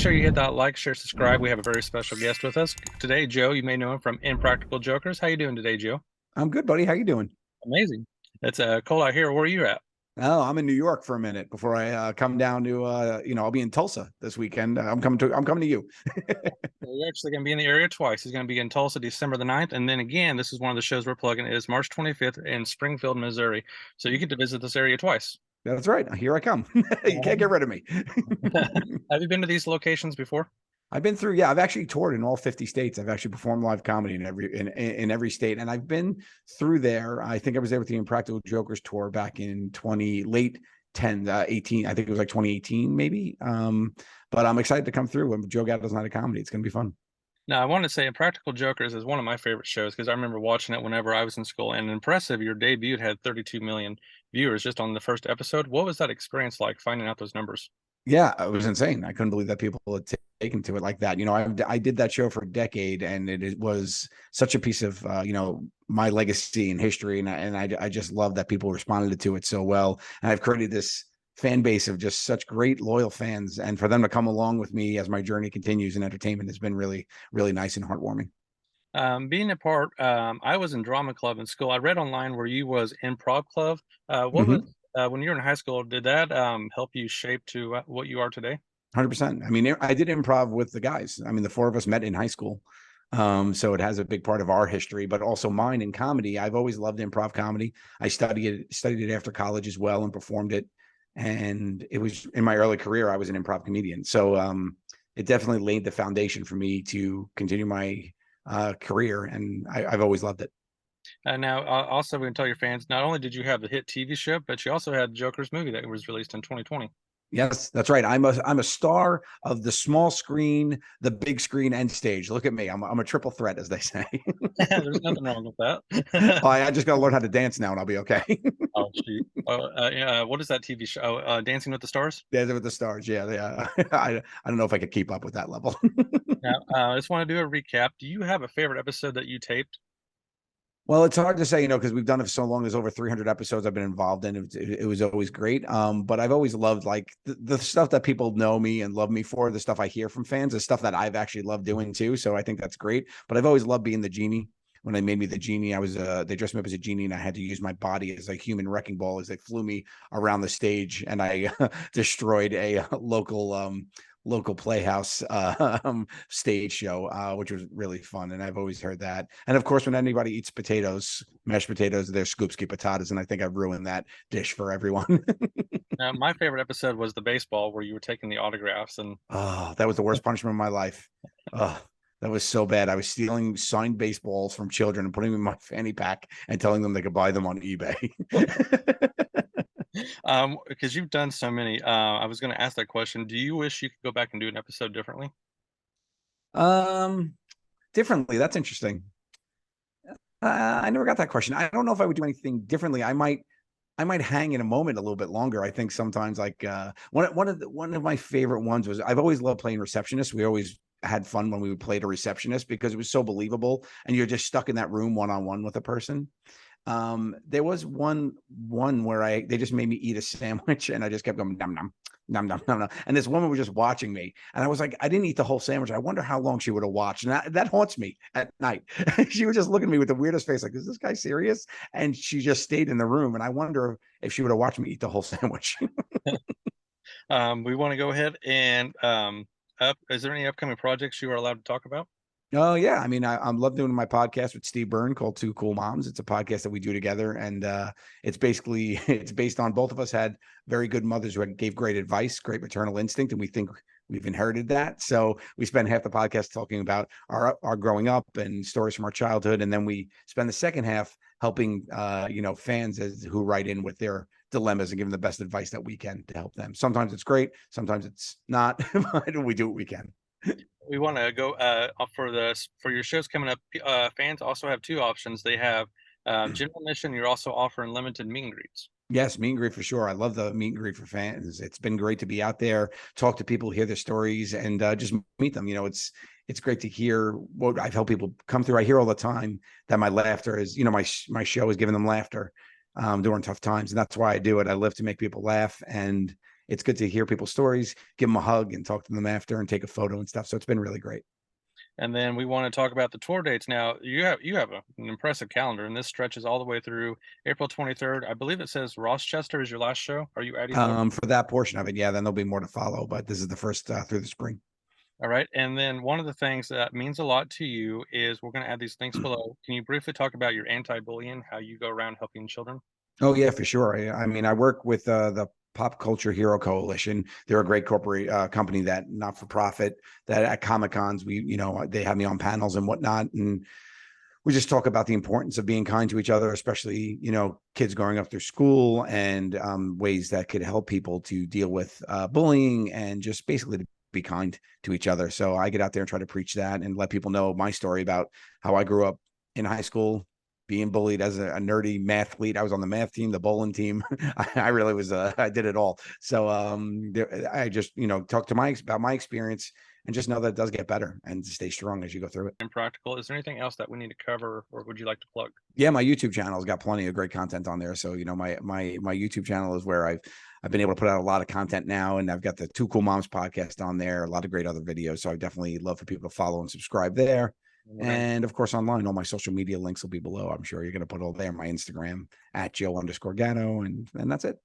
sure you hit that like, share, subscribe. We have a very special guest with us today, Joe. You may know him from Impractical Jokers. How you doing today, Joe? I'm good, buddy. How you doing? Amazing. It's cold out here. Where are you at? Oh, I'm in New York for a minute before I come down to I'll be in Tulsa this weekend. I'm coming to you. Well, you're actually going to be in the area twice. He's going to be in Tulsa December the 9th. And then again, this is one of the shows we're plugging. It is March 25th in Springfield, Missouri. So you get to visit this area twice. That's right. Here I come. You can't get rid of me. Have you been to these locations before? I've been through, yeah, I've actually toured in all 50 states. I've actually performed live comedy in every state. And I've been through there. I think I was there with the Impractical Jokers tour back in late 10, 18. I think it was like 2018, maybe. But I'm excited to come through when Joe Gatto's Night of Comedy. It's going to be fun. Now, I want to say Impractical Jokers is one of my favorite shows because I remember watching it whenever I was in school. And impressive, your debut had 32 million viewers just on the first episode. What was that experience like finding out those numbers? Yeah, it was insane. I couldn't believe that people had taken to it like that. I did that show for a decade, and it was such a piece of my legacy and history, and I just love that people responded to it so well. And I've created this fan base of just such great loyal fans, and for them to come along with me as my journey continues in entertainment has been really, really nice and heartwarming. Being a part, I was in drama club in school. I read online where you was improv club. What was Mhm. when you were in high school? Did that help you shape to what you are today? 100%. I mean, I did improv with the guys. I mean, the four of us met in high school. So it has a big part of our history, but also mine in comedy. I've always loved improv comedy. I studied it after college as well and performed it. And it was in my early career, I was an improv comedian. So it definitely laid the foundation for me to continue my career. And I've always loved it. Now, also, we can tell your fans not only did you have the hit TV show, but you also had Joker's movie that was released in 2020. Yes, that's right. I'm a star of the small screen, the big screen, and stage. Look at me. I'm a triple threat, as they say. There's nothing wrong with that. I just got to learn how to dance now, and I'll be okay. Oh, shoot. Yeah, what is that TV show? Dancing with the Stars? Dancing with the Stars. Yeah, yeah. I don't know if I could keep up with that level. Now, I just want to do a recap. Do you have a favorite episode that you taped? Well, it's hard to say, because we've done it for so long. There's over 300 episodes I've been involved in. It was always great. But I've always loved like the stuff that people know me and love me for, the stuff I hear from fans, the stuff that I've actually loved doing too. So I think that's great. But I've always loved being the genie. When they made me the genie, I was they dressed me up as a genie, and I had to use my body as a human wrecking ball as they flew me around the stage, and I destroyed a local playhouse stage show, which was really fun. And I've always heard that. And of course, when anybody eats potatoes, mashed potatoes, they're scoopski patatas. And I think I've ruined that dish for everyone. My favorite episode was the baseball where you were taking the autographs and Oh, that was the worst punishment of my life. Oh, that was so bad. I was stealing signed baseballs from children and putting them in my fanny pack and telling them they could buy them on eBay. because you've done so many. I was going to ask that question. Do you wish you could go back and do an episode differently? um, Differently. That's interesting. I never got that question. I don't know if I would do anything differently. I might hang in a moment a little bit longer. I think sometimes like one of my favorite ones was I've always loved playing receptionist. We always had fun when we would play a receptionist because it was so believable and you're just stuck in that room one on one with a person. There was one where they just made me eat a sandwich and I just kept going num num num num num num. And this woman was just watching me, and I was like, I didn't eat the whole sandwich. I wonder how long she would have watched, and that haunts me at night. She was just looking at me with the weirdest face, like, is this guy serious? And she just stayed in the room, and I wonder if she would have watched me eat the whole sandwich. We want to go ahead and is there any upcoming projects you are allowed to talk about? Oh yeah, I mean, I'm love doing my podcast with Steve Byrne called Two Cool Moms. It's a podcast that we do together, and it's basically it's based on both of us had very good mothers who gave great advice, great maternal instinct, and we think we've inherited that. So we spend half the podcast talking about our growing up and stories from our childhood, and then we spend the second half helping fans who write in with their dilemmas and giving the best advice that we can to help them. Sometimes it's great, sometimes it's not, but we do what we can. We want to go for your shows coming up. Fans also have two options. They have general admission. You're also offering limited meet and greets. Yes, meet and greet for sure. I love the meet and greet for fans. It's been great to be out there, talk to people, hear their stories, and just meet them. It's great to hear what I've helped people come through. I hear all the time that my laughter is, my show is giving them laughter during tough times, and that's why I do it. I live to make people laugh, and it's good to hear people's stories, give them a hug and talk to them after and take a photo and stuff. So it's been really great. And then we want to talk about the tour dates. Now, you have an impressive calendar, and this stretches all the way through April 23rd. I believe it says Rochester is your last show. Are you adding more? For that portion of it, yeah, then there'll be more to follow, but this is the first through the spring. All right. And then one of the things that means a lot to you is we're going to add these links below. Can you briefly talk about your anti-bullying, how you go around helping children? Oh yeah, for sure. I mean, I work with the Pop Culture Hero Coalition. They're a great corporate company, that not for profit. That at Comic Cons, they have me on panels and whatnot, and we just talk about the importance of being kind to each other, especially kids growing up through school, and ways that could help people to deal with bullying, and just basically to be kind to each other. So I get out there and try to preach that and let people know my story about how I grew up in high school being bullied as a nerdy mathlete. I was on the math team, the bowling team. I really was. I did it all. So I just talk to about my experience, and just know that it does get better, and to stay strong as you go through it. Impractical. Is there anything else that we need to cover, or would you like to plug? Yeah, my YouTube channel has got plenty of great content on there. So my YouTube channel is where I've been able to put out a lot of content now, and I've got the Two Cool Moms podcast on there, a lot of great other videos. So I definitely love for people to follow and subscribe there. And of course, online, all my social media links will be below. I'm sure you're going to put all there. My Instagram @Joe_Gatto, and that's it.